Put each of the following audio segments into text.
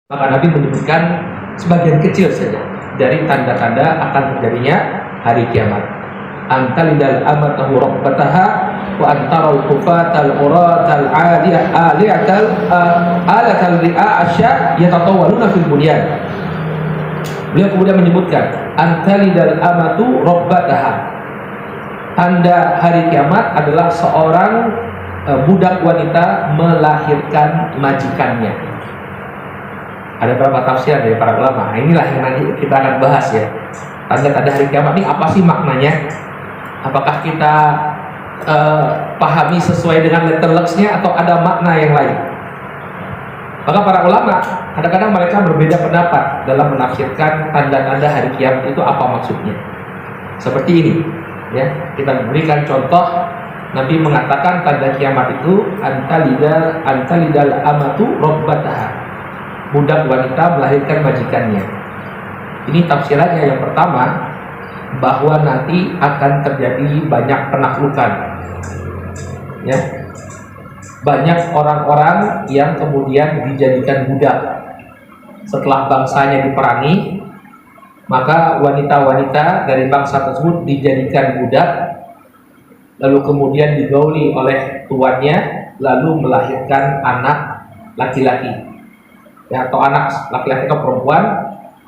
Maka Nabi menyebutkan sebagian kecil saja dari tanda-tanda akan terjadinya hari kiamat. Antalidal amatahu rabbataha wa antaral kufatal uratal aliyatal alatal ri'asya yatatawaluna fil bunyan. Beliau kemudian menyebutkan antalidal amatu rabbataha. Tanda hari kiamat adalah seorang budak wanita melahirkan majikannya. Ada beberapa tafsir dari para ulama. Inilah yang nanti kita akan bahas ya. Tanda-tanda hari kiamat ini apa sih maknanya? Apakah kita pahami sesuai dengan letterlexnya atau ada makna yang lain? Maka para ulama kadang-kadang mereka berbeda pendapat dalam menafsirkan tanda-tanda hari kiamat itu apa maksudnya. Seperti ini, ya. Kita berikan contoh. Nabi mengatakan tanda kiamat itu antalidal amatu rabbataha. Budak wanita melahirkan majikannya. Ini tafsirannya yang pertama, bahwa nanti akan terjadi banyak penaklukan, ya, banyak orang-orang yang kemudian dijadikan budak. Setelah bangsanya diperangi, maka wanita-wanita dari bangsa tersebut dijadikan budak, lalu kemudian digauli oleh tuannya, lalu melahirkan anak laki-laki, ya, atau anak laki-laki atau perempuan,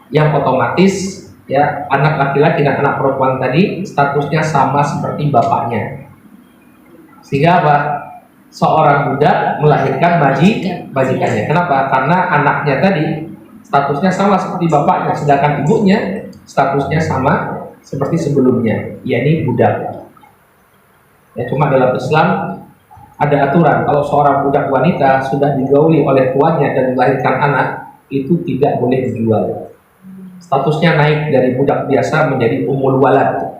yang otomatis ya anak laki-laki dan anak perempuan tadi statusnya sama seperti bapaknya. Sehingga apa? Seorang budak melahirkan majikannya. Kenapa? Karena anaknya tadi statusnya sama seperti bapaknya, sedangkan ibunya statusnya sama seperti sebelumnya, yakni budak. Ya, cuma dalam Islam ada aturan, kalau seorang budak wanita sudah digauli oleh tuannya dan melahirkan anak, itu tidak boleh dijual. Statusnya naik dari budak biasa menjadi umul walad.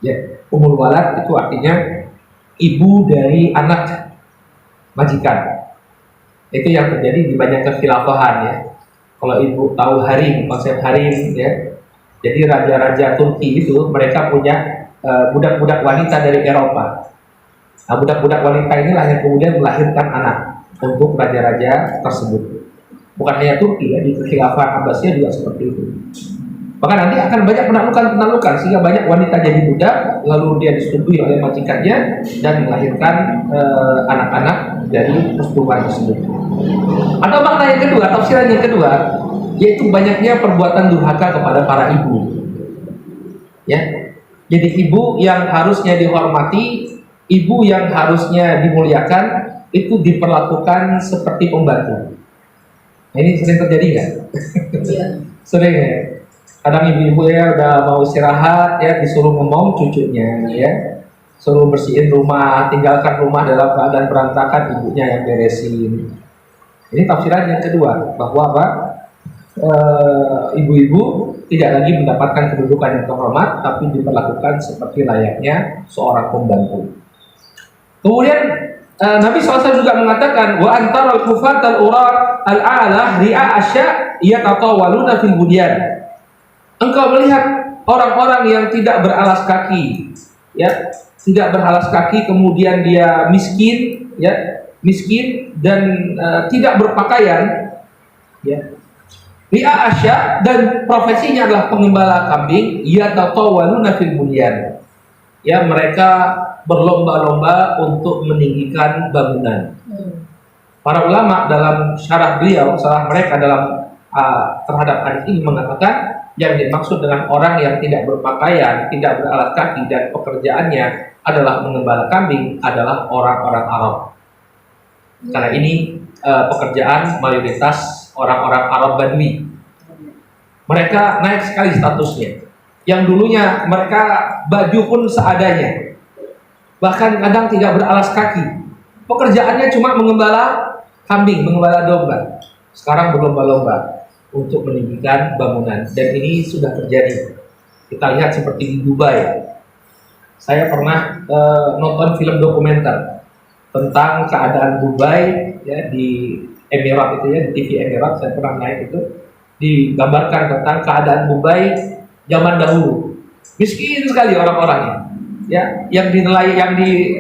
Ya, umul walad itu artinya ibu dari anak majikan. Itu yang terjadi di banyak kekhilafan ya. Kalau ibu tahu harim, konsep harim ya. Jadi raja-raja Turki itu mereka punya budak-budak wanita dari Eropa. Nah, budak-budak wanita inilah yang kemudian melahirkan anak untuk raja-raja tersebut. Bukan hanya Turki ya, di kekhilafan Abbasiyah juga seperti itu. Maka nanti akan banyak penaklukan sehingga banyak wanita jadi budak, lalu dia disetujui oleh majikannya dan melahirkan anak-anak dari persetubuhan tersebut. Atau makna yang kedua, tafsiran yang kedua, yaitu banyaknya perbuatan durhaka kepada para ibu. Ya, jadi ibu yang harusnya dihormati, ibu yang harusnya dimuliakan, itu diperlakukan seperti pembantu. Nah, ini sering terjadi nggak? Iya. Sering ya. Kadang ibu-ibu ya udah mau istirahat ya disuruh ngomong cucunya ya, suruh bersihin rumah, tinggalkan rumah dalam keadaan berantakan, ibunya yang beresin. Ini tafsiran yang kedua, bahwa apa? Ibu-ibu tidak lagi mendapatkan kedudukan yang terhormat, tapi diperlakukan seperti layaknya seorang pembantu. Kemudian Nabi SAW juga mengatakan wa antara al-kufat al-urat al-a'lah ri'a asya yatatawaluna fil bunyan. Engkau melihat orang-orang yang tidak beralas kaki, ya, tidak beralas kaki, kemudian dia miskin, ya, miskin dan tidak berpakaian, ya. Ri'a asya, dan profesinya adalah pengembala kambing, yatatawaluna fil bunyan. Ya, mereka berlomba-lomba untuk meninggikan bangunan. Para ulama dalam syarah mereka dalam terhadap hadis ini mengatakan yang dimaksud dengan orang yang tidak berpakaian, tidak beralas kaki dan pekerjaannya adalah mengembala kambing adalah orang-orang Arab. Karena ini pekerjaan mayoritas orang-orang Arab Badui. Mereka naik sekali statusnya. Yang dulunya mereka baju pun seadanya, bahkan kadang tidak beralas kaki. Pekerjaannya cuma mengembala kambing, mengembala domba. Sekarang berlomba-lomba untuk meninggikan bangunan, dan ini sudah terjadi. Kita lihat seperti di Dubai. Saya pernah nonton film dokumenter tentang keadaan Dubai ya, di Emirat itu ya, di TV Emirat saya pernah naik itu, digambarkan tentang keadaan Dubai zaman dahulu. Miskin sekali orang-orangnya. Ya, yang di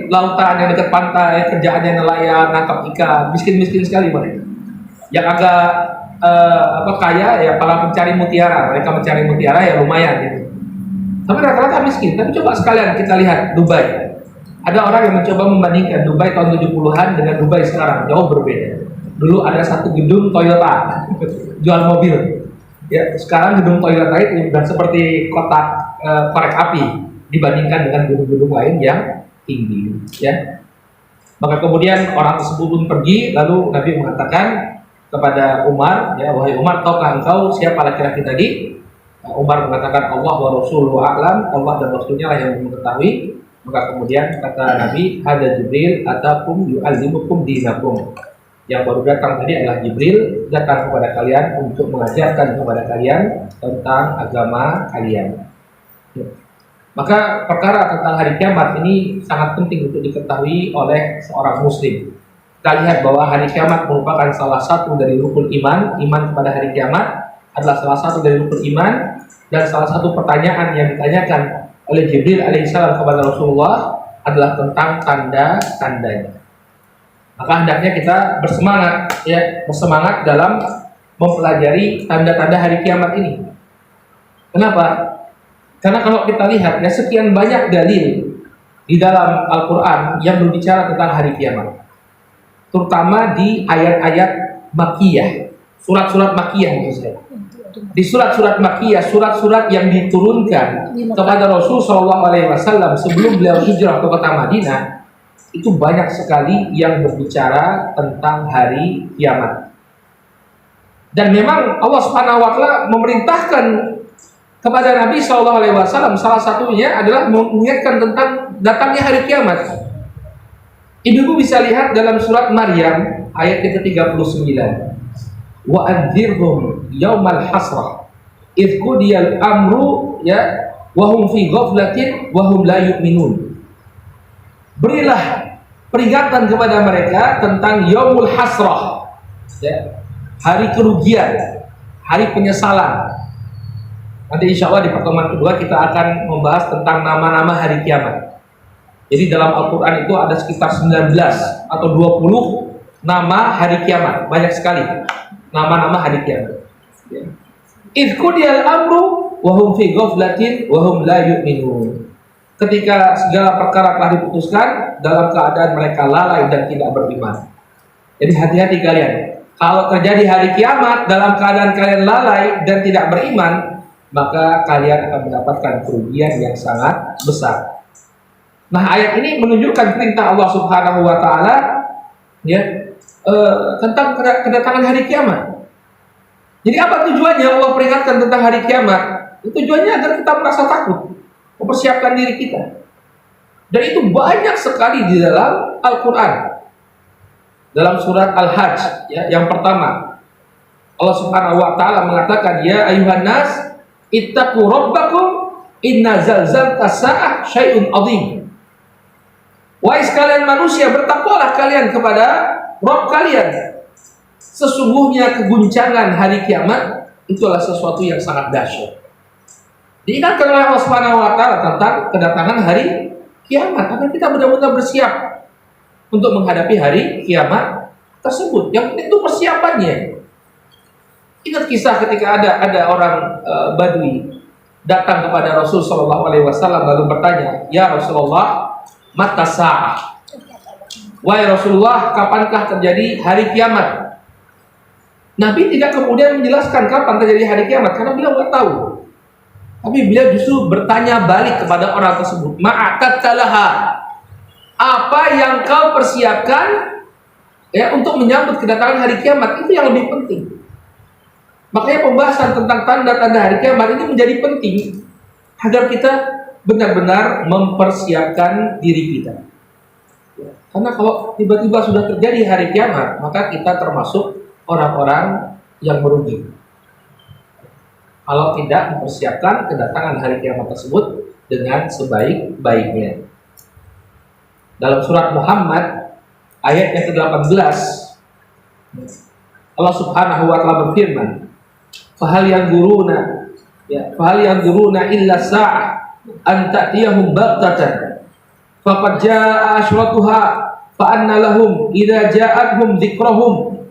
lautan, yang dekat pantai, kerjaannya nelayan, nangkap ikan, miskin-miskin sekali mereka. Yang agak kaya ya, para pencari mutiara, mereka mencari mutiara ya lumayan gitu. Tapi rata-rata miskin. Tapi coba sekalian kita lihat Dubai. Ada orang yang mencoba membandingkan Dubai tahun 70-an dengan Dubai sekarang, jauh berbeda. Dulu ada satu gedung Toyota jual mobil. Ya, sekarang gedung Toyota itu dan seperti kotak korek api dibandingkan dengan gedung-gedung lain yang tinggi, ya. Maka kemudian orang tersebut pun pergi, lalu Nabi mengatakan kepada Umar, ya, wahai Umar, tahukah engkau siapa laki-laki tadi? Umar mengatakan Allah wa Rasuluhu a'lam, Allah dan Rasulnya lah yang mengetahui. Maka kemudian kata Nabi, ada Jibril atakum yu'allimukum dinakum. Yang baru datang tadi adalah Jibril, datang kepada kalian untuk mengajarkan kepada kalian tentang agama kalian. Maka perkara tentang hari kiamat ini sangat penting untuk diketahui oleh seorang muslim. Kita lihat bahwa hari kiamat merupakan salah satu dari rukun iman. Iman kepada hari kiamat adalah salah satu dari rukun iman, dan salah satu pertanyaan yang ditanyakan oleh Jibril alaihissalam kepada Rasulullah adalah tentang tanda-tandanya. Maka hendaknya kita bersemangat dalam mempelajari tanda-tanda hari kiamat ini. Kenapa? Karena kalau kita lihat ya, sekian banyak dalil di dalam Al-Quran yang berbicara tentang hari kiamat, terutama di ayat-ayat Makkiyah, surat-surat Makkiyah maksud saya. Di surat-surat Makkiyah, surat-surat yang diturunkan kepada Rasul SAW sebelum beliau hijrah ke kota Madinah, itu banyak sekali yang berbicara tentang hari kiamat. Dan memang Allah Subhanahu wa taala memerintahkan kepada Nabi SAW, salah satunya adalah mengingatkan tentang datangnya hari kiamat. Ibu bisa lihat dalam surat Maryam ayat ke-39. Wa anzirhum yaumal hasrah idh qudiyal amru ya wa hum fi ghaflatin wa hum la yu'minun. Berilah peringatan kepada mereka tentang yaumul hasrah, ya, hari kerugian, hari penyesalan. Nanti insya Allah di pertemuan kedua kita akan membahas tentang nama-nama hari kiamat. Jadi dalam Al-Quran itu ada sekitar 19 atau 20 nama hari kiamat. Banyak sekali nama-nama hari kiamat. Idh qudiyal amru wa hum fi ghaflatin wa hum la yu'minun. Ketika segala perkara telah diputuskan, dalam keadaan mereka lalai dan tidak beriman. Jadi hati-hati kalian. Kalau terjadi hari kiamat dalam keadaan kalian lalai dan tidak beriman, maka kalian akan mendapatkan kerugian yang sangat besar. Nah, ayat ini menunjukkan perintah Allah Subhanahu wa taala ya tentang kedatangan hari kiamat. Jadi apa tujuannya Allah peringatkan tentang hari kiamat? Tujuannya agar kita merasa takut, mempersiapkan diri kita. Dan itu banyak sekali di dalam Al-Qur'an. Dalam surat Al-Hajj ya, yang pertama, Allah Subhanahu wa taala mengatakan, ya ayuhan nas ittaqu rabbakum inna zalzalatas sa'ah syai'un 'adzim. Wahai sekalian manusia, bertakwalah kalian kepada Rabb kalian. Sesungguhnya keguncangan hari kiamat itulah sesuatu yang sangat dahsyat. Diingatkan oleh Allah Subhanahu wa taala tentang kedatangan hari kiamat, agar kita benar-benar bersiap untuk menghadapi hari kiamat tersebut. Yang itu persiapannya. Ingat kisah ketika ada orang Badui datang kepada Rasul Shallallahu Alaihi Wasallam lalu bertanya, ya Rasulullah, mata sa'ah. Wahai Rasulullah, kapankah terjadi hari kiamat? Nabi tidak kemudian menjelaskan kapan terjadi hari kiamat karena beliau nggak tahu. Tapi beliau justru bertanya balik kepada orang tersebut, ma'atattalaha, apa yang kau persiapkan ya untuk menyambut kedatangan hari kiamat? Itu yang lebih penting. Makanya pembahasan tentang tanda-tanda hari kiamat ini menjadi penting agar kita benar-benar mempersiapkan diri kita. Karena kalau tiba-tiba sudah terjadi hari kiamat, maka kita termasuk orang-orang yang merugi. Kalau tidak mempersiapkan kedatangan hari kiamat tersebut dengan sebaik-baiknya. Dalam surat Muhammad ayat yang ke-18, Allah Subhanahu wa taala berfirman, "Fahal yanzuruna illa sa'ah an ta'tiyahum baghtatan faqad jaa'a asyratuha fa anna lahum idza ja'atuhum dzikrahum."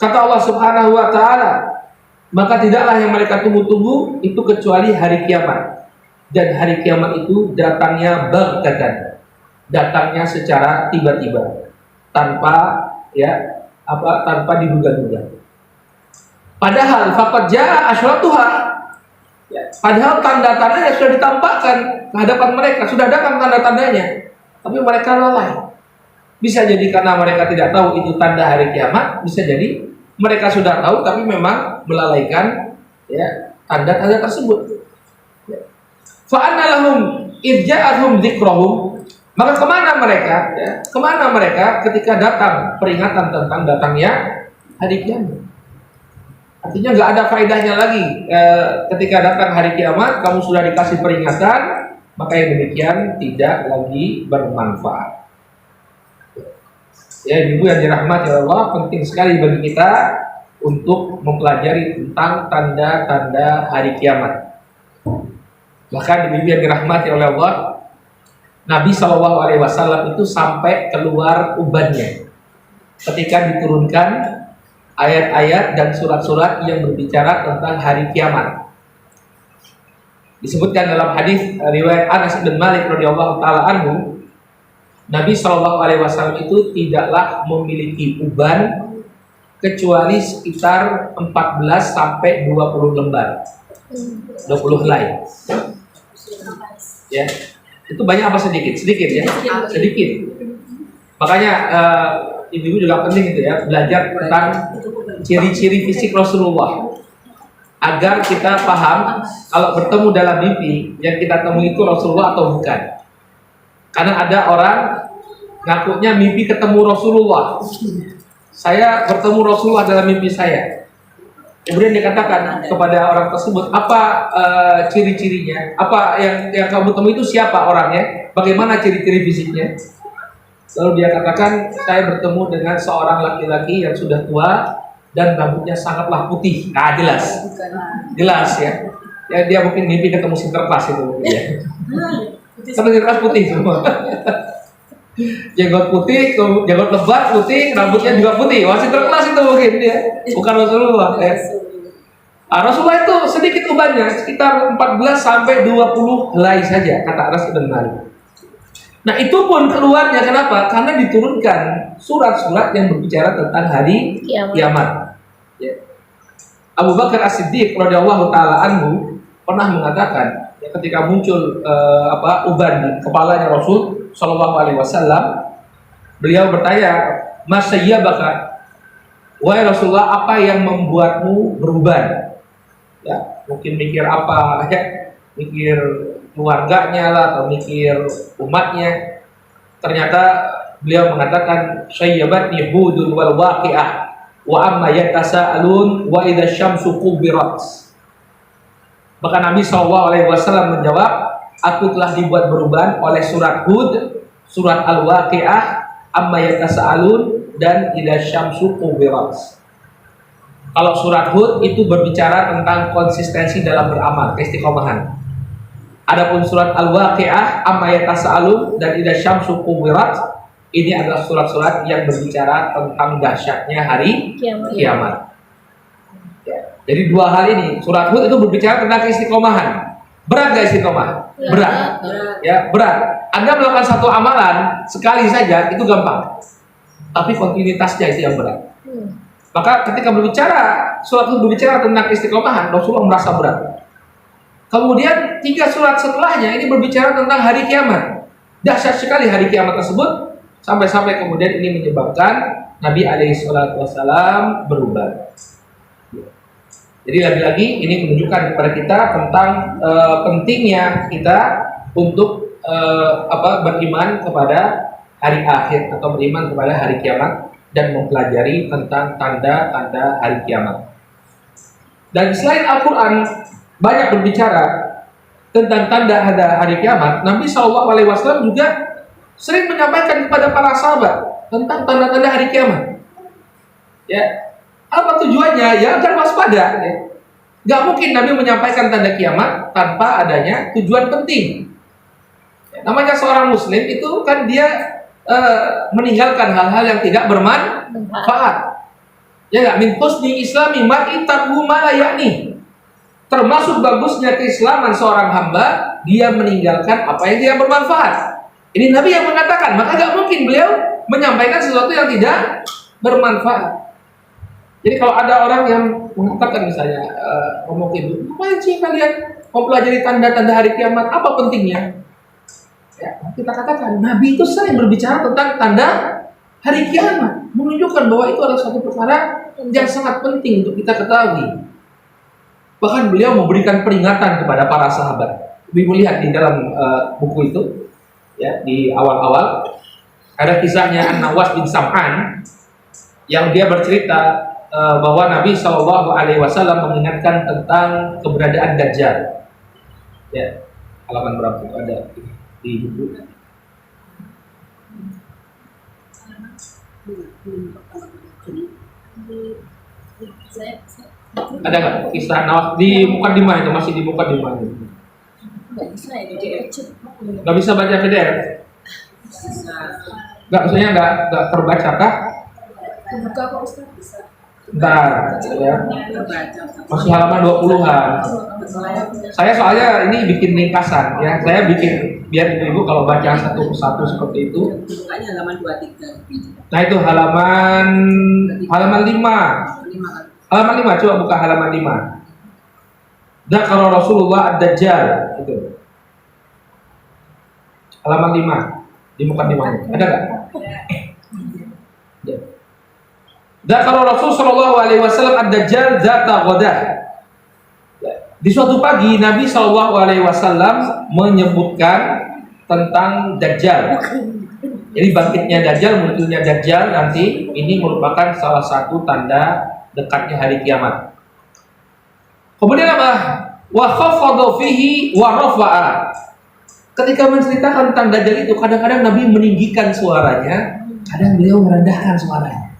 Kata Allah Subhanahu wa taala, maka tidaklah yang mereka tunggu-tunggu itu kecuali hari kiamat. Dan hari kiamat itu datangnya baghtatan. Datangnya secara tiba-tiba, tanpa tanpa diduga-duga. Padahal faqad jaa asyratuha. Padahal tanda-tandanya sudah ditampakkan ke hadapan mereka, sudah datang tanda-tandanya. Tapi mereka lalai. Bisa jadi karena mereka tidak tahu itu tanda hari kiamat, bisa jadi mereka sudah tahu tapi memang melalaikan tanda-tanda tersebut. Fa anna lahum idja'atuhum dzikrahum. Maka kemana mereka? Kemana mereka ketika datang peringatan tentang datangnya hari kiamat? Artinya nggak ada faedahnya lagi ketika datang hari kiamat kamu sudah dikasih peringatan, maka yang demikian tidak lagi bermanfaat. Ya, ibu yang dirahmati Allah, penting sekali bagi kita untuk mempelajari tentang tanda-tanda hari kiamat. Bahkan ibu yang dirahmati oleh Allah, Nabi SAW itu sampai keluar ubannya ketika diturunkan ayat-ayat dan surat-surat yang berbicara tentang hari kiamat. Disebutkan dalam hadis riwayat Anas bin Malik radhiyallahu taala anhu, Nabi SAW itu tidaklah memiliki uban kecuali sekitar 14 sampai 20 lembar. 20 helai. Ya. Itu banyak apa sedikit? Sedikit ya. Sedikit. Makanya ibu juga penting itu ya, belajar tentang ciri-ciri fisik Rasulullah agar kita paham kalau bertemu dalam mimpi yang kita temui itu Rasulullah atau bukan. Karena ada orang ngakunya mimpi ketemu Rasulullah. Saya bertemu Rasulullah dalam mimpi saya. Kemudian dikatakan kepada orang tersebut, apa ciri-cirinya? Apa yang kamu temui itu siapa orangnya? Bagaimana ciri-ciri fisiknya? Lalu dia katakan, saya bertemu dengan seorang laki-laki yang sudah tua dan rambutnya sangatlah putih. Nah, jelas ya. Ya dia mungkin mimpi ketemu Sinterklas itu ya. Sinterklas putih semua. Jenggot putih, jenggot lebat putih, rambutnya juga putih. Wah, Sinterklas itu mungkin dia. Bukan Rasulullah ya. Rasulullah itu sedikit ubannya, sekitar 14 sampai 20 helai saja, kata Anas bin Malik. Nah, itu pun keluarnya kenapa? Karena diturunkan surat-surat yang berbicara tentang hari kiamat. Ya. Abu Bakar As-Siddiq radhiyallahu taala anhu pernah mengatakan ketika muncul uban di kepalanya Rasul sallallahu alaihi wasallam, beliau bertanya, "Mas sayyabaka?" Wahai Rasulullah, apa yang membuatmu beruban? Ya, mungkin mikir apa ya? Mikir keluarganya lah atau mikir umatnya. Ternyata beliau mengatakan, "Sayyabatni hudun wal waqi'ah wa amma yatasaalun wa idza syamsu kubirat." Maka Nabi SAW menjawab, aku telah dibuat beruban oleh surat Hud, surat Al-Waqi'ah, amma yatasaalun, dan idza syamsu kubirat. Kalau surat Hud itu berbicara tentang konsistensi dalam beramal, keistiqomahan. Adapun surat Al-Waqi'ah, amma yatasaalun, dan idza syamsu kuwirat, ini adalah surat-surat yang berbicara tentang dahsyatnya hari kiamat. Ya. Jadi dua hal ini, surat Hud itu berbicara tentang keistiqomahan. Berat gak istiqomah? Berat. Ya, berat. Anda melakukan satu amalan sekali saja itu gampang. Tapi kontinuitasnya itu yang berat. Maka ketika berbicara, surat Hud berbicara tentang keistiqomahan, Rasulullah merasa berat. Kemudian 3 surat setelahnya ini berbicara tentang hari kiamat. Dahsyat sekali hari kiamat tersebut, sampai-sampai kemudian ini menyebabkan Nabi SAW berubah. Jadi lagi-lagi ini menunjukkan kepada kita tentang pentingnya kita untuk beriman kepada hari akhir atau beriman kepada hari kiamat dan mempelajari tentang tanda-tanda hari kiamat. Dan selain Al-Quran banyak berbicara tentang tanda-tanda hari kiamat, Nabi SAW juga sering menyampaikan kepada para sahabat tentang tanda-tanda hari kiamat. Ya, apa tujuannya? Ya agar waspada. Ya. Gak mungkin Nabi menyampaikan tanda kiamat tanpa adanya tujuan penting. Ya, namanya seorang Muslim itu kan dia meninggalkan hal-hal yang tidak bermanfaat. Ya nggak, min husni islami mar'i tarku ma la ya'ni. Termasuk bagusnya keislaman seorang hamba, dia meninggalkan apa yang tidak bermanfaat. Ini Nabi yang mengatakan, maka nggak mungkin beliau menyampaikan sesuatu yang tidak bermanfaat. Jadi kalau ada orang yang mengatakan misalnya, ngomong ibu, ngapain sih kalian mempelajari tanda-tanda hari kiamat? Apa pentingnya? Ya, kita katakan, Nabi itu sering berbicara tentang tanda hari kiamat, menunjukkan bahwa itu adalah satu perkara yang sangat penting untuk kita ketahui. Bahkan beliau memberikan peringatan kepada para sahabat. Ibu lihat di dalam buku itu, ya, di awal-awal ada kisahnya An-Nawas bin Sam'an yang dia bercerita bahwa Nabi Shallallahu Alaihi Wasallam mengingatkan tentang keberadaan Dajjal. Ya, halaman berapa itu ada di buku? Ada nggak kisah Nawas di Mukadimah itu, masih di Mukadimah itu? Nggak bisa baca PDF? Nggak, maksudnya nggak terbaca kah? Bentar, ya. Masih halaman 20-an. Saya soalnya ini bikin ringkasan, ya. Saya bikin biar ibu kalau baca satu persatu seperti itu. Nah itu halaman 5. Halaman 5, coba buka halaman 5. Dzakara Rasulullah ad-Dajjal itu. Halaman 5 di Mukadimahnya. Ada enggak? Ya. Dzakara Rasul sallallahu alaihi wasallam ad-Dajjal dzata ghadah. Di suatu pagi Nabi sallallahu alaihi wasallam menyebutkan tentang Dajjal. Jadi bangkitnya Dajjal, munculnya Dajjal nanti ini merupakan salah satu tanda dekatnya hari kiamat. Kemudian apa? Wa khafadha fihi wa rafa'a. Ketika menceritakan tentang Dajjal itu, kadang-kadang Nabi meninggikan suaranya, kadang beliau merendahkan suaranya.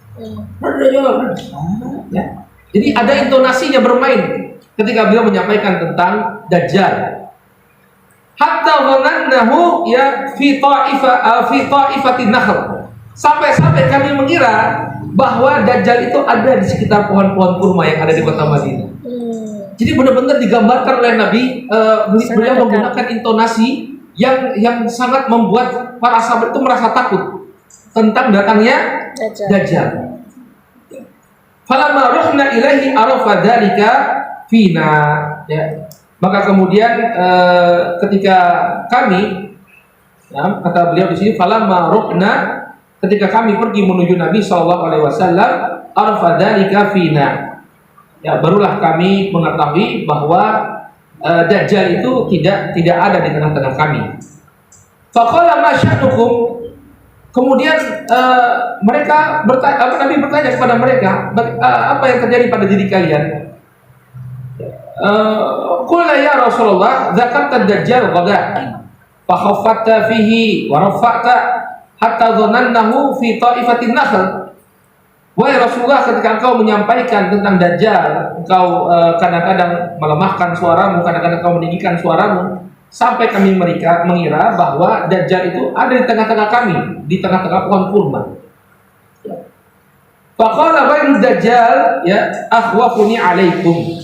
Ya. Jadi ada intonasinya bermain ketika beliau menyampaikan tentang Dajjal. Hatta dhanannahu ya fi ta'ifatin nakhl. Sampai kami mengira bahwa Dajjal itu ada di sekitar pohon-pohon kurma yang ada di kota Madinah. Jadi benar-benar digambarkan oleh Nabi, beliau menggunakan intonasi yang sangat membuat para sahabat itu merasa takut tentang datangnya Dajjal. Falamma ruhna ilaihi arafa dzalika fina, ya. Maka kemudian ketika kami, ya, kata beliau di sini, falamma ruhna, ketika kami pergi menuju Nabi sallallahu alaihi wasallam, arafa dzalika fina. Ya, barulah kami mengetahui bahwa Dajjal itu tidak ada di tengah-tengah kami. Faqala ma sya'nukum. Kemudian mereka bertanya, Nabi bertanya kepada mereka, apa yang terjadi pada diri kalian? Qulna ya Rasulullah, zakarta Dajjal ghadan, fa khaffatta fihi wa rafa'ta hatta dhanannahu fi ta'ifatin nakhl. Wahai Rasulullah, ketika engkau menyampaikan tentang Dajjal, engkau kadang-kadang melemahkan suaramu, kadang-kadang engkau meninggikan suaramu, sampai kami mengira bahwa Dajjal itu ada di tengah-tengah kami, di tengah-tengah pohon kurma. Faqala ghairu Dajjal, ya, akhwafuni alaikum,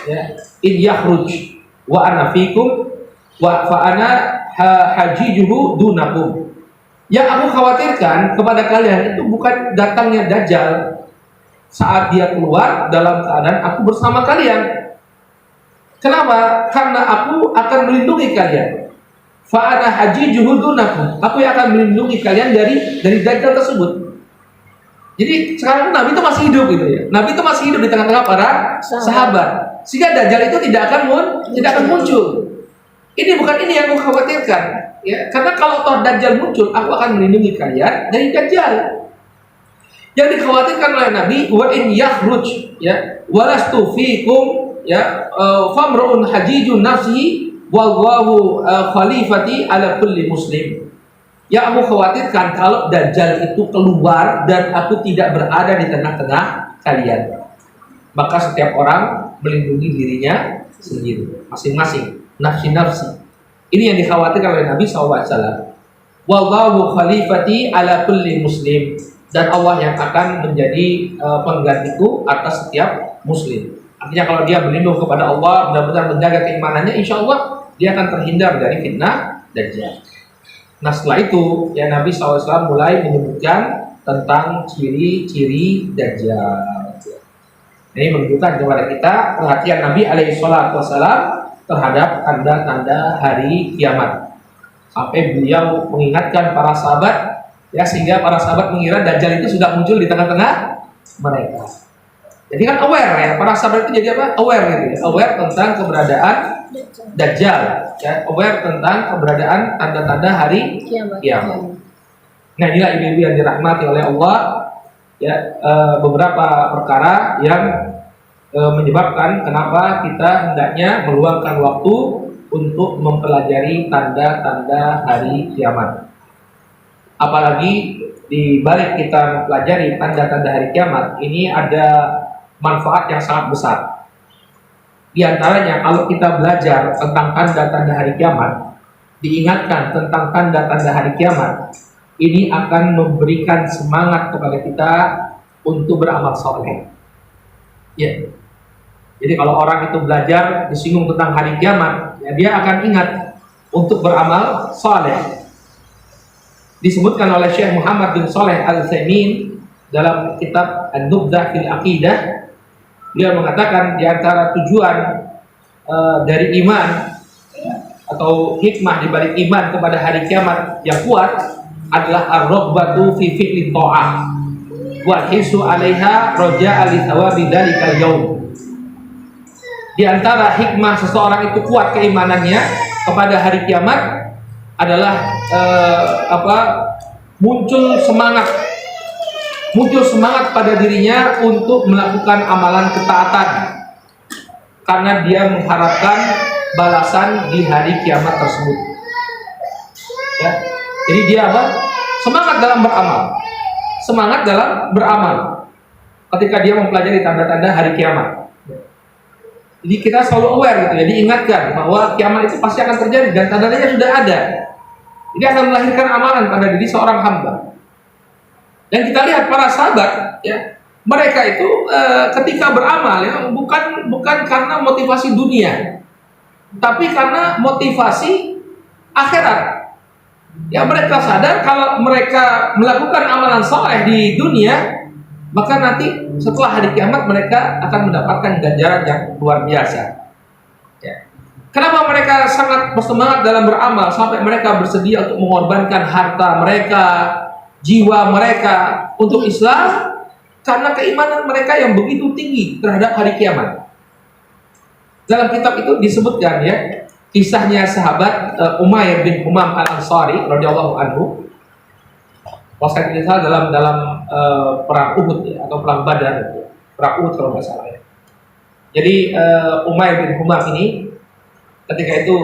ya, in yakhruj wa ana fikum wa fa ana hajijuhu dunakum. Yang aku khawatirkan kepada kalian itu bukan datangnya Dajjal saat dia keluar dalam keadaan aku bersama kalian. Kenapa? Karena aku akan melindungi kalian. Fa ana hajijuhu dunakum. Aku yang akan melindungi kalian dari Dajjal tersebut. Jadi sekarang Nabi itu masih hidup gitu ya. Nabi itu masih hidup di tengah-tengah para sahabat. Sehingga Dajjal itu tidak akan muncul. Ini bukan ini yang aku khawatirkan. Ya, karena kalau toh Dajjal muncul, aku akan melindungi kalian dari Dajjal. Yang dikhawatirkan oleh Nabi, wa in yakhruj, ya, walastu fikum, ya, famru'un hajijun nafsihi wallahu khalifati ala kulli muslim. Yang aku khawatirkan kalau Dajjal itu keluar dan aku tidak berada di tengah-tengah kalian, maka setiap orang melindungi dirinya sendiri, masing-masing, nafsi-nafsi. Ini yang dikhawatirkan oleh Nabi SAW. Wallahu khalifati ala kulli muslim. dan Allah yang akan menjadi penggantiku atas setiap muslim. Artinya kalau dia berlindung kepada Allah, benar-benar menjaga keimanannya, insya Allah dia akan terhindar dari fitnah Dajjal. Nah setelah itu ya Nabi SAW mulai menyebutkan tentang ciri-ciri Dajjal. Ini menunjukkan kepada kita perhatian Nabi SAW terhadap tanda-tanda hari kiamat. Sampai beliau mengingatkan para sahabat, ya sehingga para sahabat mengira Dajjal itu sudah muncul di tengah-tengah mereka. Jadi kan aware ya, para sahabat itu jadi apa? Aware gitu ya, aware tentang keberadaan Dajjal, ya, aware tentang keberadaan tanda-tanda hari kiamat. Nah inilah ibu-ibu yang dirahmati oleh Allah, ya beberapa perkara yang menyebabkan kenapa kita hendaknya meluangkan waktu untuk mempelajari tanda-tanda hari kiamat. Apalagi di balik kita mempelajari tanda-tanda hari kiamat, ini ada manfaat yang sangat besar. Di antaranya kalau kita belajar tentang tanda-tanda hari kiamat, diingatkan tentang tanda-tanda hari kiamat, ini akan memberikan semangat kepada kita untuk beramal soleh. Ya. Jadi kalau orang itu belajar disinggung tentang hari kiamat, ya dia akan ingat untuk beramal soleh. Disebutkan oleh Syekh Muhammad bin Shalih Al-Utsaimin dalam kitab An-Nubdzah fil Aqidah, dia mengatakan di antara tujuan dari iman atau hikmah di balik iman kepada hari kiamat yang kuat adalah ar-raghbatu fi fi'li tha'ah wa hisu 'alaiha raja'a li thawabi dzalikal yaum. Di antara hikmah seseorang itu kuat keimanannya kepada hari kiamat adalah muncul semangat pada dirinya untuk melakukan amalan ketaatan karena dia mengharapkan balasan di hari kiamat tersebut. Ya. Jadi dia semangat dalam beramal ketika dia mempelajari tanda-tanda hari kiamat. Jadi kita selalu aware gitu ya, diingatkan bahwa kiamat itu pasti akan terjadi dan tanda-tandanya sudah ada. Ini akan melahirkan amalan pada diri seorang hamba. Dan kita lihat para sahabat, ya, mereka itu ketika beramal ya bukan karena motivasi dunia, tapi karena motivasi akhirat. Ya mereka sadar kalau mereka melakukan amalan saleh di dunia, maka nanti setelah hari kiamat mereka akan mendapatkan ganjaran yang luar biasa. Ya. Kenapa mereka sangat bersemangat dalam beramal sampai mereka bersedia untuk mengorbankan harta mereka, jiwa mereka untuk Islam? Karena keimanan mereka yang begitu tinggi terhadap hari kiamat. Dalam kitab itu disebutkan ya kisahnya sahabat Umair bin Humam Al-Ansari radhiyallahu anhu. Kalau saya tidak salah dalam perang Uhud ya, atau perang Badar, ya. Perang Uhud kalau nggak salah ya. Jadi Umair bin Humam ini ketika itu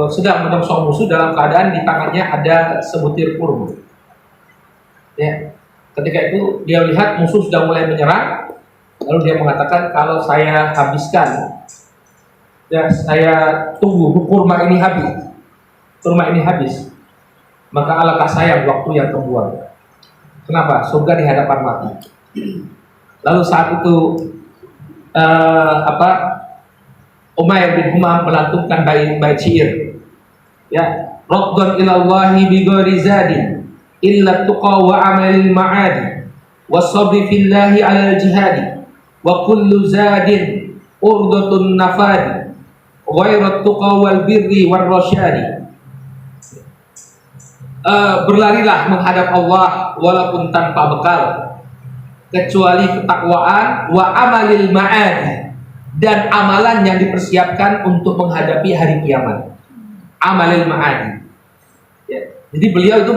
sedang menyongsong musuh dalam keadaan di tangannya ada sebutir kurma. Ya, ketika itu dia lihat musuh sudah mulai menyerang, lalu dia mengatakan kalau saya habiskan, ya saya tunggu kurma ini habis, maka alangkah sayang waktu yang terbuang. Kenapa? Surga di hadapan mati. Lalu saat itu Umair bin Humam melantunkan bait syair. Ya, Raddun ilallahi bi ghairi zadin illa tuqa wa amalil ma'adi was-sabri fillahi 'alal jihadi wa kullu zadin urdatun nafadi ghairat tuqa wal birri war rasyadi. Berlarilah menghadap Allah walaupun tanpa bekal kecuali ketakwaan wa amalil ma'adi dan amalan yang dipersiapkan untuk menghadapi hari kiamat. Amalil ma'adi. Ya. Jadi beliau itu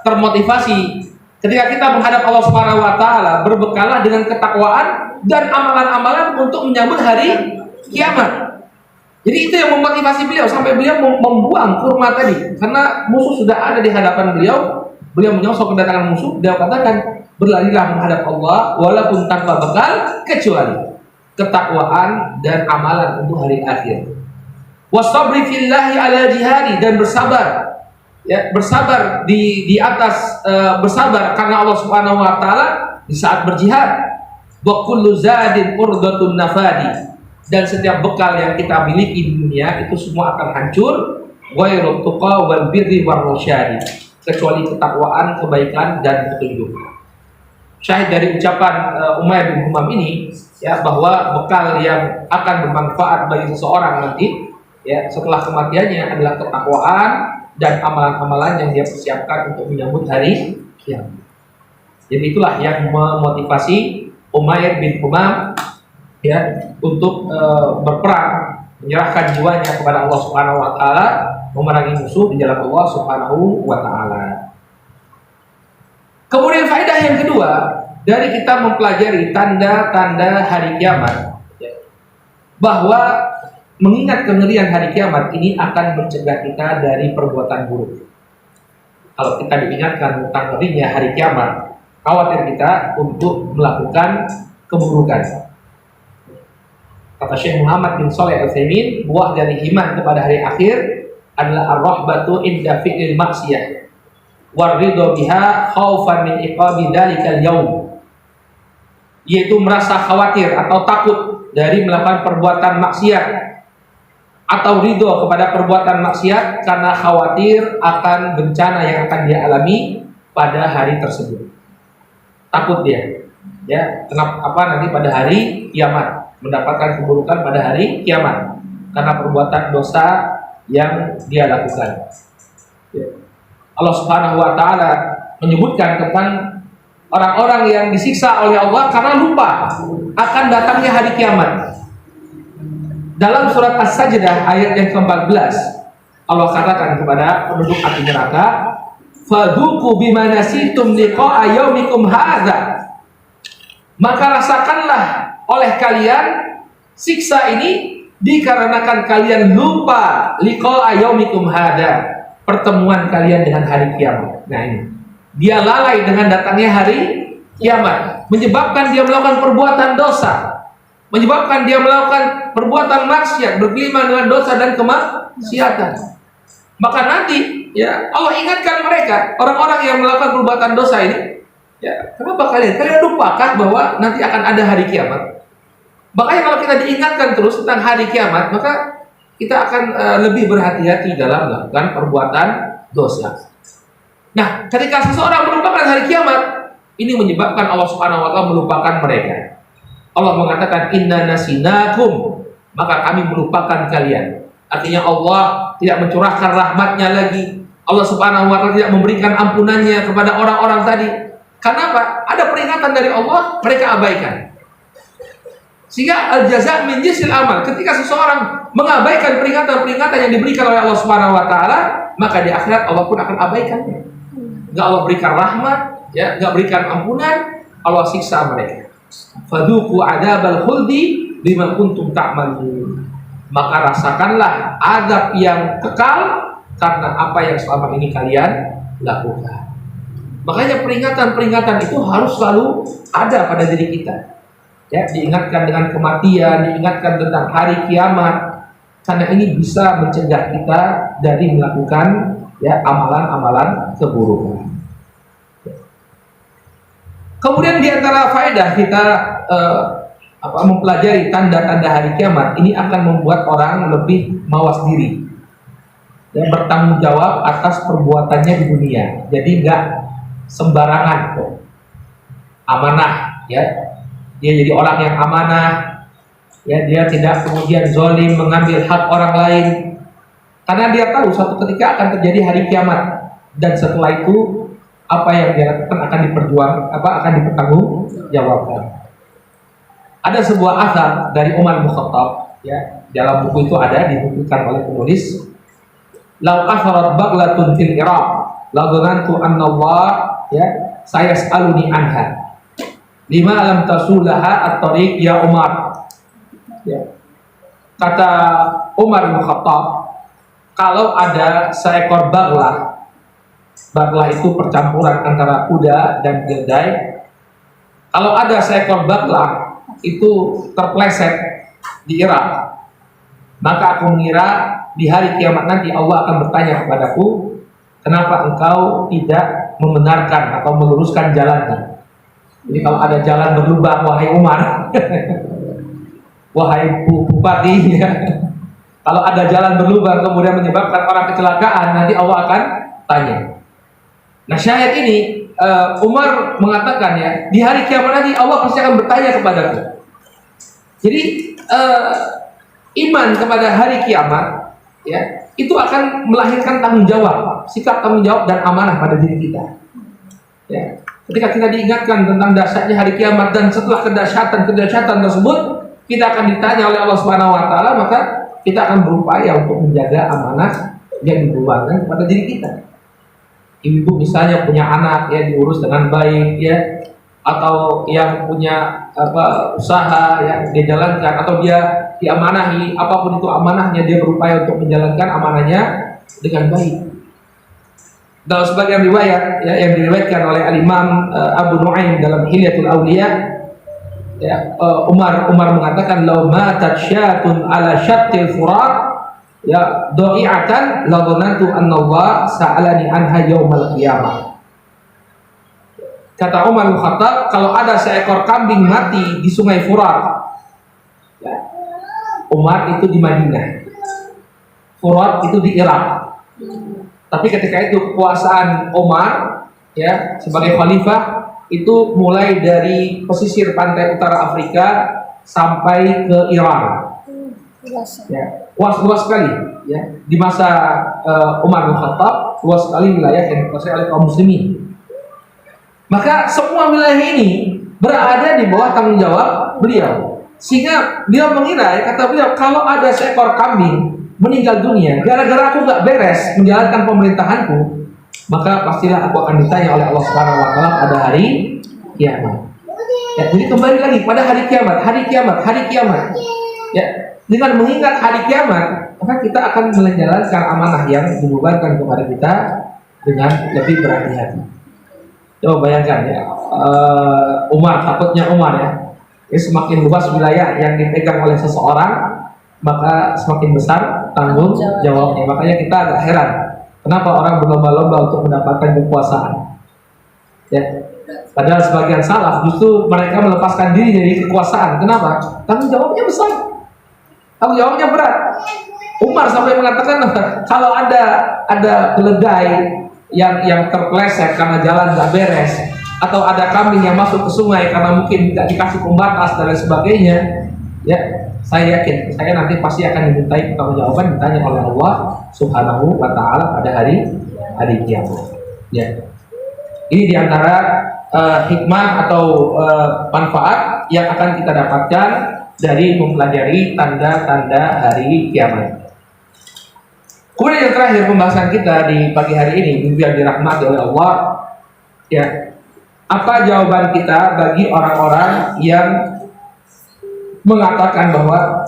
termotivasi ketika kita menghadap Allah Subhanahu wa taala, berbekalah dengan ketakwaan dan amalan-amalan untuk menyambut hari kiamat. Jadi itu yang memotivasi beliau sampai beliau membuang kurma tadi karena musuh sudah ada di hadapan beliau. Beliau menyongsong kedatangan musuh. Dia katakan berlarilah menghadap Allah walaupun tanpa bekal kecuali ketakwaan dan amalan untuk hari akhir. Wasabri fillahi ala jihadi dan bersabar ya, bersabar di atas bersabar karena Allah Subhanahu wa taala di saat berjihad. Wa kullu zadin urdatun nafadi, dan setiap bekal yang kita miliki di dunia itu semua akan hancur. Ghairu tuqa wal birri war rasyadi, kecuali ketakwaan, kebaikan dan petunjuk. Syahid dari ucapan Umair bin Humam ini, ya, bahwa bekal yang akan bermanfaat bagi seseorang nanti, ya, setelah kematiannya adalah ketakwaan dan amalan-amalan yang dia persiapkan untuk menyambut hari kiamat. Jadi itulah yang memotivasi Umair bin Humam, ya, untuk berperang, menyerahkan jiwanya kepada Allah Subhanahu wa taala, memerangi musuh di jalan Allah Subhanahu wa taala. Kemudian faedah yang kedua dari kita mempelajari tanda-tanda hari kiamat, ya, bahwa mengingat kengerian hari kiamat ini akan mencegah kita dari perbuatan buruk. Kalau kita diingatkan tentang ngerinya hari kiamat, khawatir kita untuk melakukan keburukan. Kata Syekh Muhammad bin Shalih Al-Utsaimin, buah dari iman kepada hari akhir adalah ar-rahbatu inda fi'lil maksiyah waridho biha khaufan min iqabi dalikal yaum, yaitu merasa khawatir atau takut dari melakukan perbuatan maksiat atau ridho kepada perbuatan maksiat karena khawatir akan bencana yang akan dia alami pada hari tersebut. Takut dia, ya, kenapa nanti pada hari kiamat mendapatkan keburukan pada hari kiamat karena perbuatan dosa yang dia lakukan. Ya. Allah Subhanahu wa taala menyebutkan tentang orang-orang yang disiksa oleh Allah karena lupa akan datangnya hari kiamat. Dalam surat As-Sajdah ayat yang ke-14, Allah katakan kepada penduduk api neraka, "Fadzuqu bima nasitum liqa'a yaumikum hadza." Maka rasakanlah oleh kalian siksa ini dikarenakan kalian lupa liqa'a yaumikum hadza, pertemuan kalian dengan hari kiamat. Nah ini, dia lalai dengan datangnya hari kiamat, menyebabkan dia melakukan perbuatan dosa, menyebabkan dia melakukan perbuatan maksiat, bergelimang dengan dosa dan kemaksiatan. Maka nanti, ya, Allah ingatkan mereka, orang-orang yang melakukan perbuatan dosa ini, ya, kenapa kalian lupakah bahwa nanti akan ada hari kiamat? Makanya kalau kita diingatkan terus tentang hari kiamat, maka kita akan lebih berhati-hati dalam melakukan perbuatan dosa. Nah, ketika seseorang melupakan hari kiamat, ini menyebabkan Allah Subhanahu wa taala melupakan mereka. Allah mengatakan inna nasinakum, maka kami melupakan kalian. Artinya Allah tidak mencurahkan rahmatnya lagi. Allah Subhanahu wa taala tidak memberikan ampunannya kepada orang-orang tadi. Kenapa? Ada peringatan dari Allah, mereka abaikan. Sehingga al-jaza' min jinsil amal. Ketika seseorang mengabaikan peringatan-peringatan yang diberikan oleh Allah Subhanahu wa taala, maka di akhirat Allah pun akan abaikannya. Enggak Allah berikan rahmat, ya, enggak berikan ampunan, Allah siksa mereka. Fadzuqu adzabal khuldi bima kuntum ta'malun. Maka rasakanlah azab yang kekal karena apa yang selama ini kalian lakukan. Makanya peringatan-peringatan itu harus selalu ada pada diri kita. Ya, diingatkan dengan kematian, diingatkan tentang hari kiamat, karena ini bisa mencegah kita dari melakukan, ya, amalan-amalan keburukan. Kemudian di antara faedah kita mempelajari tanda-tanda hari kiamat, ini akan membuat orang lebih mawas diri dan bertanggung jawab atas perbuatannya di dunia. Jadi nggak sembarangan kok, amanah, ya. Dia jadi orang yang amanah, ya, dia tidak kemudian zalim mengambil hak orang lain, karena dia tahu suatu ketika akan terjadi hari kiamat, dan setelah itu apa yang dia lakukan akan akan dipertanggungjawabkan. Ada sebuah asar dari Umar bin Khattab, ya, dalam buku itu ada dibukukan oleh penulis, "Lau asarat baglatun fil Iraq, la dhanantu anna Allah, ya, sayas'aluni anha. Lima alam tasulaha at-tariq ya Umar." Ya. Kata Umar bin Khattab, kalau ada seekor baglah itu percampuran antara kuda dan keledai. Kalau ada seekor baglah itu terpleset di Irak, maka aku mengira di hari kiamat nanti Allah akan bertanya kepadaku, kenapa engkau tidak membenarkan atau meluruskan jalannya? Jadi kalau ada jalan berlubang, wahai Umar, wahai bupati, ya. Kalau ada jalan berlubang kemudian menyebabkan orang kecelakaan, nanti Allah akan tanya. Nah, syahid ini Umar mengatakan, ya, di hari kiamat nanti Allah pasti akan bertanya kepadaku. Jadi iman kepada hari kiamat, ya, itu akan melahirkan tanggung jawab, sikap tanggung jawab dan amanah pada diri kita. Ya, ketika kita diingatkan tentang dahsyatnya hari kiamat dan setelah kedahsyatan tersebut kita akan ditanya oleh Allah Subhanahu Wa Taala, maka kita akan berupaya untuk menjaga amanah yang dibebankan kepada diri kita. Ibu misalnya punya anak, ya, diurus dengan baik, ya, atau yang punya usaha yang dia jalankan, atau dia diamanahi, apapun itu amanahnya, dia berupaya untuk menjalankan amanahnya dengan baik. Dalam sebagian riwayat, ya, yang diriwayatkan oleh Al-Imam Abu Nu'aim dalam Hilyatul Awliya, ya, Umar mengatakan, "Law matat syatun ala syattil furat, ya, dha'i'atan la dhanantu anna Allah sa'alani anha yaumal qiyamah." Kata Umar bin Khattab, kalau ada seekor kambing mati di Sungai Furat, ya, Umar itu di Madinah, Furat itu di Irak. Tapi ketika itu kekuasaan Umar, ya, sebagai khalifah, itu mulai dari pesisir pantai utara Afrika sampai ke Iran. Ya, luas sekali, ya. Di masa Umar bin Khattab, luas sekali wilayah yang dikuasai oleh kaum muslimin. Maka semua wilayah ini berada di bawah tanggung jawab beliau. Sehingga beliau mengira, ya, kata beliau, kalau ada seekor kambing meninggal dunia gara-gara aku gak beres menjalankan pemerintahanku, maka pastilah aku akan ditanya oleh Allah Subhanahu Wa Taala pada hari kiamat. Ya, jadi kembali lagi pada hari kiamat. Ya, dengan mengingat hari kiamat, maka kita akan menjalankan amanah yang dibebankan kepada kita dengan lebih berhati-hati. Coba bayangkan, ya, takutnya Umar, ya, semakin luas wilayah yang dipegang oleh seseorang, maka semakin besar tanggung jawabnya. Makanya kita agak heran, kenapa orang berlomba-lomba untuk mendapatkan kekuasaan. Ya, padahal sebagian salaf justru mereka melepaskan diri dari kekuasaan. Kenapa? Tanggung jawabnya besar, tanggung jawabnya berat. Umar sampai mengatakan, kalau ada keledai yang terpeleset karena jalan nggak beres, atau ada kambing yang masuk ke sungai karena mungkin tidak dikasih pembatas dan lain sebagainya, ya, saya yakin saya nanti pasti akan dimintai pertanggungjawaban, ditanya oleh Allah Subhanahu Wa Taala pada hari kiamat. Ya, ini diantara hikmah atau manfaat yang akan kita dapatkan dari mempelajari tanda-tanda hari kiamat. Kemudian yang terakhir pembahasan kita di pagi hari ini, yang dirahmati oleh Allah, ya, apa jawaban kita bagi orang-orang yang mengatakan bahwa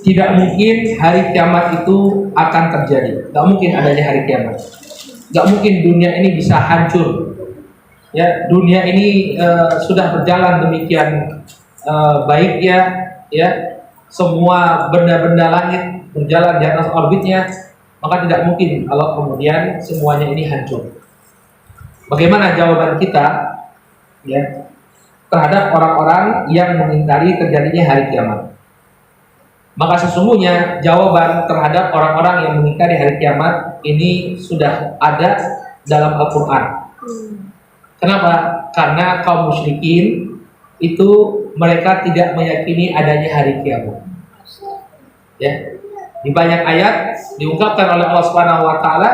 tidak mungkin hari kiamat itu akan terjadi, tidak mungkin adanya hari kiamat, tidak mungkin dunia ini bisa hancur. Ya, dunia ini sudah berjalan demikian baiknya, ya, semua benda-benda langit berjalan di atas orbitnya, maka tidak mungkin kalau kemudian semuanya ini hancur. Bagaimana jawaban kita, ya, terhadap orang-orang yang mengingkari terjadinya hari kiamat? Maka sesungguhnya jawaban terhadap orang-orang yang mengingkari hari kiamat ini sudah ada dalam Al-Quran. Kenapa? Karena kaum musyrikin itu mereka tidak meyakini adanya hari kiamat. Ya, di banyak ayat diungkapkan oleh Allah Subhanahu Wa Taala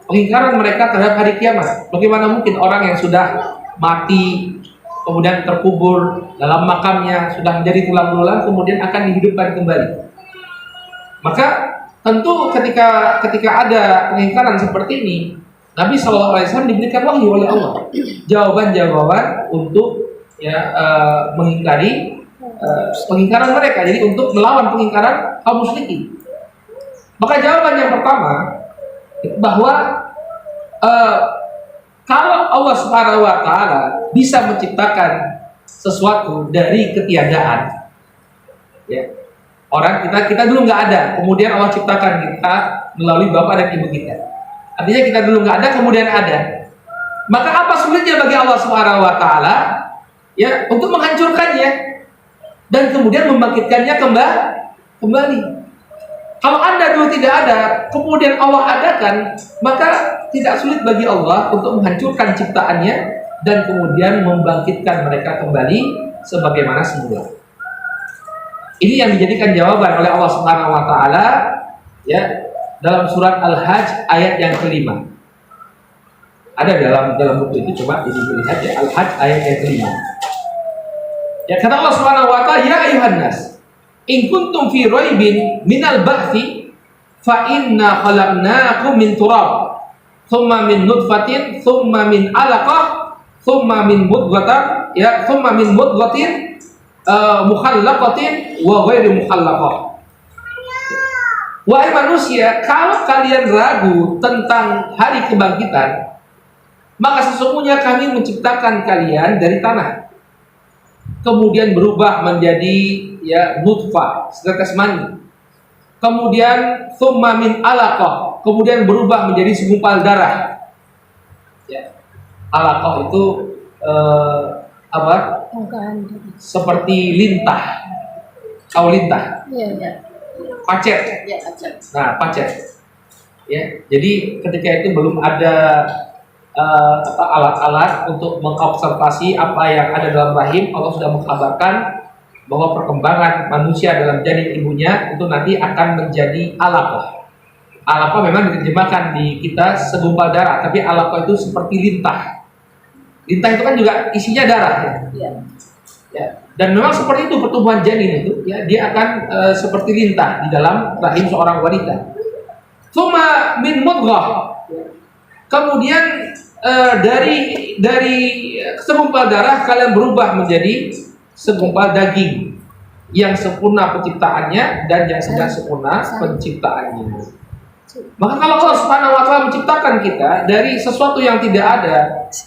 pengingkaran mereka terhadap hari kiamat. Bagaimana mungkin orang yang sudah mati kemudian terkubur dalam makamnya, sudah menjadi tulang belulang, kemudian akan dihidupkan kembali? Maka tentu ketika ada pengingkaran seperti ini, Nabi SAW diberikan wahyu oleh Allah, jawaban-jawaban untuk, ya, mengingkari pengingkaran mereka. Jadi untuk melawan pengingkaran kaum musyrikin. Maka jawaban yang pertama bahwa kalau Allah Subhanahu Wa Taala bisa menciptakan sesuatu dari ketiadaan, ya, kita dulu nggak ada, kemudian Allah ciptakan kita melalui bapak dan ibu kita. Artinya kita dulu nggak ada, kemudian ada. Maka apa sulitnya bagi Allah Subhanahu wa taala ya untuk menghancurkannya dan kemudian membangkitkannya kembali. Kalau Anda dulu tidak ada, kemudian Allah adakan, maka tidak sulit bagi Allah untuk menghancurkan ciptaannya dan kemudian membangkitkan mereka kembali sebagaimana semula. Ini yang dijadikan jawaban oleh Allah Subhanahu wa taala ya dalam surat Al-Hajj ayat yang kelima. Ada dalam buku itu, coba dilihat ya, Al-Hajj ayat yang kelima. Ya kata Allah Subhanahu wa taala, ya ayuhan nas, in kuntum fi raibin minal ba'thi fa inna khalaqnakum min turab thumma min nutfatin thumma min 'alaqah thumma min mudghah ya thumma min mudghatin mukhallaqatin wa ghairi mukhallaqah. Wahai manusia, kalau kalian ragu tentang hari kebangkitan, maka sesungguhnya kami menciptakan kalian dari tanah, kemudian berubah menjadi ya nutfah, setetes mani, kemudian thumma min 'alaqah, kemudian berubah menjadi segumpal darah. Ya. 'Alaqah itu apa? Seperti lintah. Tahu lintah? Iya. Pacet. Nah, pacet. Ya, jadi ketika itu belum ada alat-alat untuk mengobservasi apa yang ada dalam rahim. Allah sudah mengkabarkan bahwa perkembangan manusia dalam janin ibunya itu nanti akan menjadi alaqah. Alaqah memang diterjemahkan di kita segumpal darah, tapi alaqah itu seperti lintah. Lintah itu kan juga isinya darah ya. Ya. Dan memang seperti itu pertumbuhan janin itu ya, dia akan seperti lintah di dalam rahim seorang wanita. Tsumma min mudghah. Kemudian dari segumpal darah kalian berubah menjadi segumpal daging yang sempurna penciptaannya dan yang sedang sempurna penciptaannya. Maka kalau Allah Subhanahu wa taala menciptakan kita dari sesuatu yang tidak ada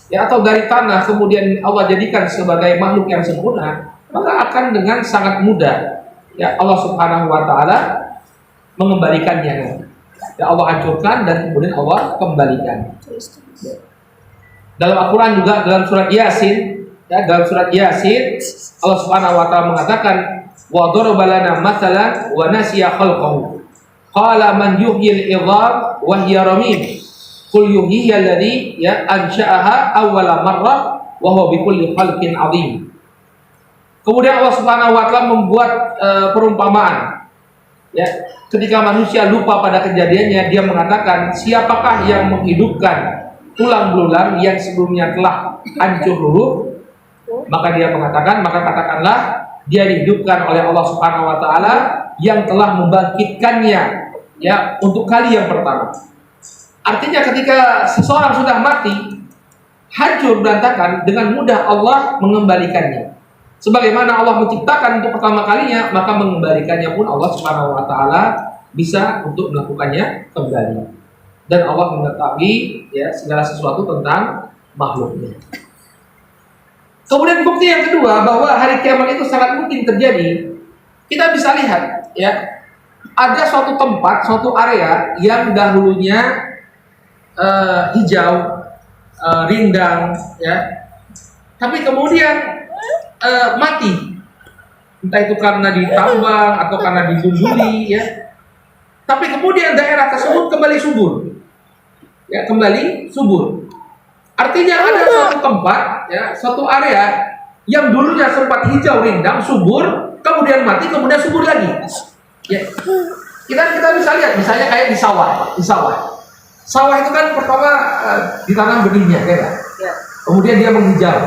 ya, atau dari tanah, kemudian Allah jadikan sebagai makhluk yang sempurna, maka akan dengan sangat mudah ya Allah Subhanahu wa taala mengembalikannya. Ya Allah hancurkan dan kemudian Allah kembalikan. Dalam Al-Qur'an juga dalam surat Yasin ya, dalam surat Yasin Allah Subhanahu wa taala mengatakan wa daraba lana mathalan wa nasiya khalqahu. Qala man yuhyil idham wa hiya ramim. Qul yuhyiha alladhi ya ansha'aha awwala marrah wa huwa bikulli khalqin 'azim. Kemudian Allah Subhanahu wa taala membuat perumpamaan. Ya, ketika manusia lupa pada kejadiannya, dia mengatakan, siapakah yang menghidupkan tulang belulang yang sebelumnya telah hancur luluh? Maka dia mengatakan, maka katakanlah dia dihidupkan oleh Allah Subhanahu wa taala yang telah membangkitkannya ya untuk kali yang pertama. Artinya ketika seseorang sudah mati, hancur berantakan, dengan mudah Allah mengembalikannya. Sebagaimana Allah menciptakan untuk pertama kalinya, maka mengembalikannya pun Allah Subhanahu wa taala bisa untuk melakukannya kembali. Dan Allah mengetahui ya segala sesuatu tentang makhluknya. Kemudian bukti yang kedua bahwa hari kiamat itu sangat mungkin terjadi. Kita bisa lihat ya, ada suatu tempat, suatu area yang dahulunya hijau, rindang ya, tapi kemudian mati, entah itu karena ditambang atau karena digunduli ya, tapi kemudian daerah tersebut kembali subur ya, kembali subur. Artinya ada suatu tempat ya, suatu area yang dulunya sempat hijau rindang subur, kemudian mati, kemudian subur lagi ya. Kita bisa lihat misalnya kayak di sawah. Sawah itu kan pertama ditanam benihnya ya. Kemudian dia menghijau,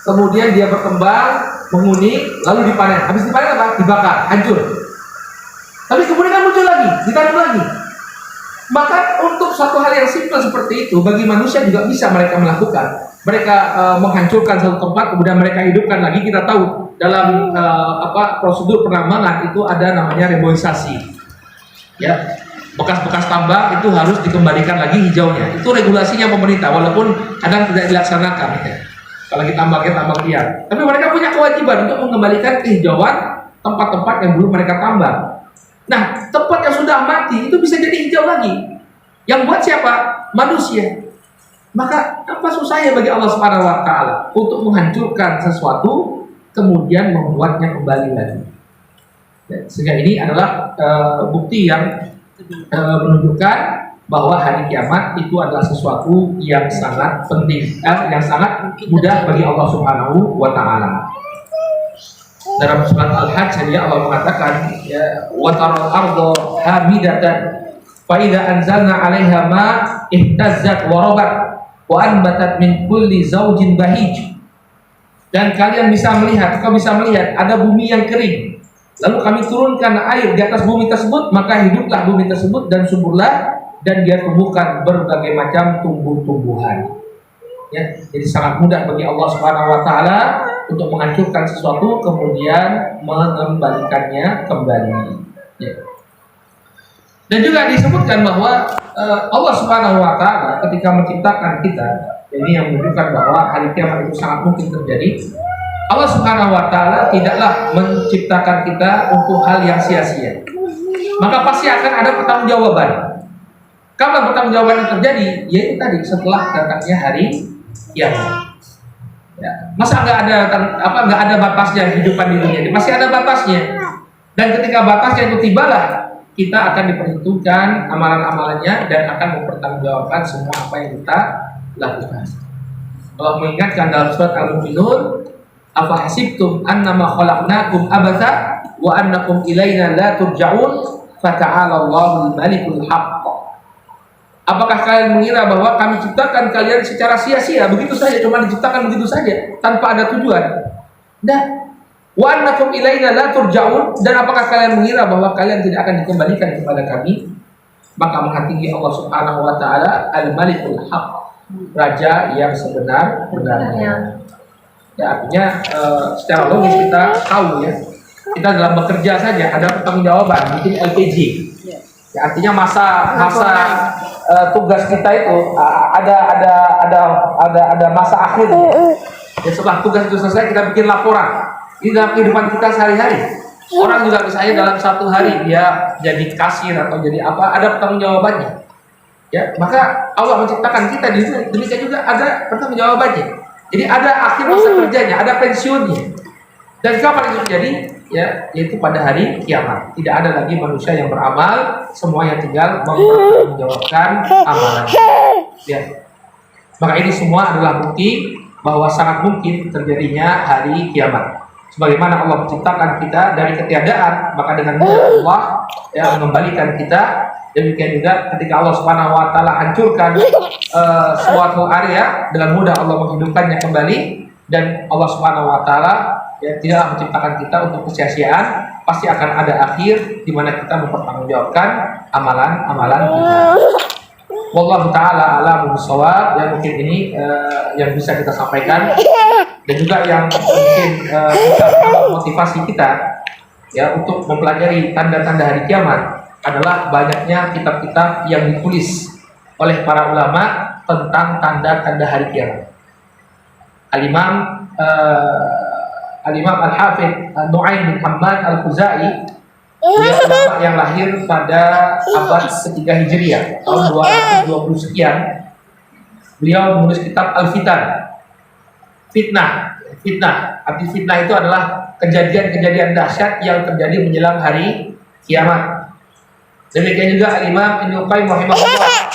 kemudian dia berkembang, menguning, lalu dipanen. Habis dipanen apa? Dibakar, hancur. Tapi kemudian kan muncul lagi, ditanam lagi. Maka untuk suatu hal yang simpel seperti itu, bagi manusia juga bisa mereka melakukan. Mereka menghancurkan satu tempat, kemudian mereka hidupkan lagi. Kita tahu dalam prosedur penambangan itu ada namanya reboisasi. Ya, bekas-bekas tambang itu harus dikembalikan lagi hijaunya. Itu regulasinya pemerintah, walaupun kadang tidak dilaksanakan. Ya. Kalau kita tambang liar, tapi mereka punya kewajiban untuk mengembalikan kehijauan tempat-tempat yang dulu mereka tambang. Nah, tempat yang sudah mati itu bisa jadi hijau lagi. Yang buat siapa? manusia. Maka apa susahnya bagi Allah Subhanahu wa taala untuk menghancurkan sesuatu kemudian membuatnya kembali lagi. Sehingga ini adalah bukti yang menunjukkan bahwa hari kiamat itu adalah sesuatu yang sangat penting, yang sangat mudah bagi Allah Subhanahu wa taala. Dalam surat Al-Hajj Allah mengatakan, ya, wa taral arda hamidatan fa idza anzalna 'alaiha ma ihtazzat wa rabat wa anbatat min kulli zaujin bahij. Dan kalian bisa melihat, kau bisa melihat ada bumi yang kering. Lalu kami turunkan air di atas bumi tersebut, maka hiduplah bumi tersebut dan suburlah, dan dia tumbuhkan berbagai macam tumbuh-tumbuhan. Ya, jadi sangat mudah bagi Allah Subhanahu wa taala untuk menghancurkan sesuatu kemudian mengembalikannya kembali. Ya. Dan juga disebutkan bahwa Allah Subhanahu wa taala ketika menciptakan kita, ini yang menunjukkan bahwa hari kiamat itu sangat mungkin terjadi. Allah Subhanahu wa taala tidaklah menciptakan kita untuk hal yang sia-sia. Maka pasti akan ada pertanggungjawaban. Kapan pertanggungjawaban yang terjadi? Yaitu tadi setelah datangnya hari kiamat. Ya. Masa nggak ada batasnya kehidupan di dunia ini? Masih ada batasnya. Dan ketika batasnya itu tibalah, kita akan diperhitungkan amalan-amalannya dan akan mempertanggungjawabkan semua apa yang kita lakukan. Allah mengingatkan dalam surat Al-Mu'minun, afa hasibtum annama khalaqnakum abatha wa annakum ilaina la turja'un fata'ala Allahul malikul haqq. Apakah kalian mengira bahwa kami ciptakan kalian secara sia-sia, begitu saja, cuma diciptakan begitu saja tanpa ada tujuan? Nah, wa annakum ilaina la turja'un, dan apakah kalian mengira bahwa kalian tidak akan dikembalikan kepada kami? Maka menghakimi Allah Subhanahu wa taala al-malikul haqq, raja yang sebenar-benarnya. Ya, artinya secara logis kita tahu ya, kita dalam bekerja saja ada pertanggungjawaban, mungkin LPG. Ya, artinya masa tugas kita itu ada masa akhirnya. Ya, setelah tugas itu selesai kita bikin laporan. Ini dalam kehidupan kita sehari-hari. Orang juga misalnya dalam satu hari dia jadi kasir atau jadi apa, ada pertanggungjawabannya. Ya, maka Allah menciptakan kita di sini, demikian juga ada pertanggungjawabannya. Jadi ada akhir masa kerjanya, ada pensiunnya. Dan kapan itu terjadi? Ya, yaitu pada hari kiamat. Tidak ada lagi manusia yang beramal, semuanya tinggal mempertanggungjawabkan amalannya. Ya. Maka ini semua adalah bukti bahwa sangat mungkin terjadinya hari kiamat. Sebagaimana Allah menciptakan kita dari ketiadaan, maka dengan mudah Allah mengembalikan kita. Demikian juga ketika Allah Subhanahu wa taala hancurkan suatu area, dengan mudah Allah menghidupkannya kembali, dan Allah Subhanahu wa taala tidaklah menciptakan kita untuk kesia-siaan, pasti akan ada akhir di mana kita mempertanggungjawabkan amalan-amalan kita. Wallahu taala a'lamu bishawab. Ya, mungkin ini yang bisa kita sampaikan, dan juga yang mungkin bisa motivasi kita ya untuk mempelajari tanda-tanda hari kiamat adalah banyaknya kitab-kitab yang ditulis oleh para ulama tentang tanda-tanda hari kiamat. Al-Imam Al-Hafidh Nu'aim bin Hammad Al-Khuzai, dia ulama yang lahir pada abad ketiga Hijriah, tahun 220 sekian. Beliau menulis kitab Al-Fitan. Fitnah. Arti fitnah itu adalah kejadian-kejadian dahsyat yang terjadi menjelang hari kiamat. Demikian juga Al-Imam Ibnu Qayyim rahimahullah,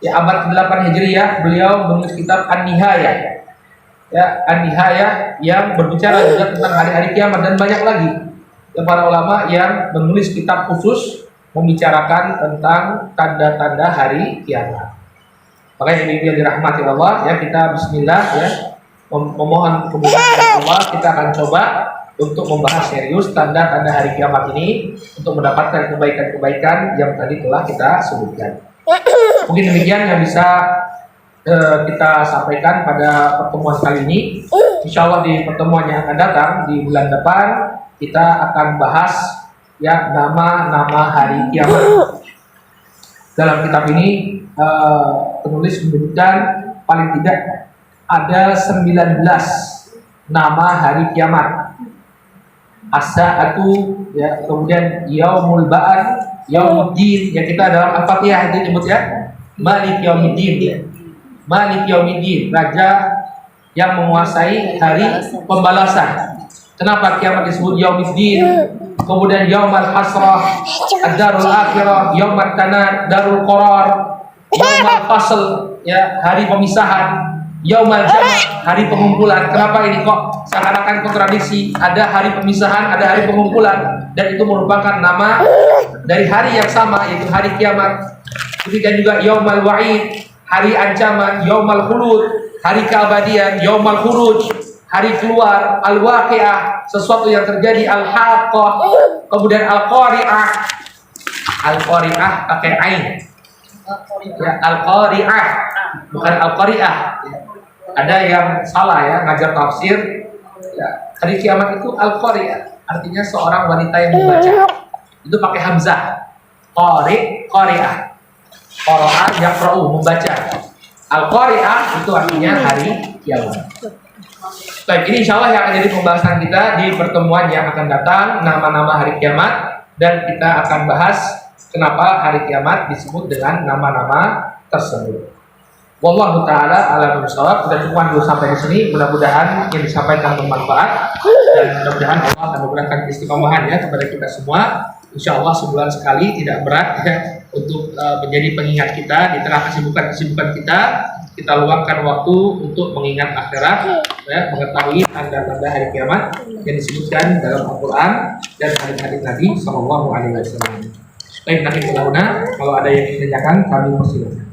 ya abad ke-8 Hijriah, beliau menulis kitab An-Nihayah. Ya, An-Nihayah yang berbicara juga tentang hari-hari kiamat, dan banyak lagi ya, para ulama yang menulis kitab khusus membicarakan tentang tanda-tanda hari kiamat. Makanya yang dirahmati Allah, ya, kita bismillah ya, memohon kemudahan Allah, kita akan coba untuk membahas serius tanda-tanda hari kiamat ini untuk mendapatkan kebaikan-kebaikan yang tadi telah kita sebutkan. Mungkin demikian yang bisa kita sampaikan pada pertemuan kali ini. Insya Allah di pertemuan yang akan datang di bulan depan kita akan bahas ya nama-nama hari kiamat. Dalam kitab ini penulis menyebutkan paling tidak ada 19 nama hari kiamat. As-sa'atu, ya, kemudian yaumul ba'ats, yaumuddin, yang kita dalam Al-Fatihah itu nyebut ya. Malik Yaumiddin. Malik Yaumiddin, raja yang menguasai hari pembalasan. Kenapa kiamat disebut Yaumiddin? Kemudian Yaumal Hasrah, Ad-Darul Akhirah, Yaumat Tanad, Darul Qarar, Yaumal Fasl, ya, hari pemisahan, Yaumal Jama', hari pengumpulan. Kenapa ini kok seakan-akan kontradiksi? Ada hari pemisahan, ada hari pengumpulan, dan itu merupakan nama dari hari yang sama, yaitu hari kiamat. Kemudian juga Yaumal Wa'id, hari ancaman, Yaumal Khulud, hari keabadian, Yaumal Khuruj, hari keluar, Al-Waqi'ah, sesuatu yang terjadi, Al-Haqqah, kemudian Al-Qari'ah. Al-Qari'ah pakai ain. Ya, Al-Qari'ah, bukan Al-Qari'ah. Ada yang salah ya, ngajar tafsir. Ya, hari kiamat itu Al-Qari'ah, artinya seorang wanita yang membaca. Itu pakai hamzah. Qari'ah. Qara'a yaqra'u, membaca. Al-Qari'ah itu artinya hari kiamat. Baik, ini insya Allah yang akan jadi pembahasan kita di pertemuan yang akan datang, nama-nama hari kiamat, dan kita akan bahas kenapa hari kiamat disebut dengan nama-nama tersebut. Wallahu taala a'lam bishawab. Kita cukupkan dulu sampai di sini. Mudah-mudahan yang disampaikan bermanfaat, dan mudah-mudahan Allah akan memberikan istiqomahan ya kepada kita semua. Insya Allah sebulan sekali, tidak berat ya, untuk menjadi pengingat kita di tengah kesibukan kita. Kita luangkan waktu untuk mengingat akhirat, ya, mengetahui tanda-tanda hari kiamat yang disebutkan dalam Al-Quran dan hadis-hadis Nabi Sallallahu Alaihi Wasallam. Baik, nanti kalau ada yang ditanyakan kami persilakan.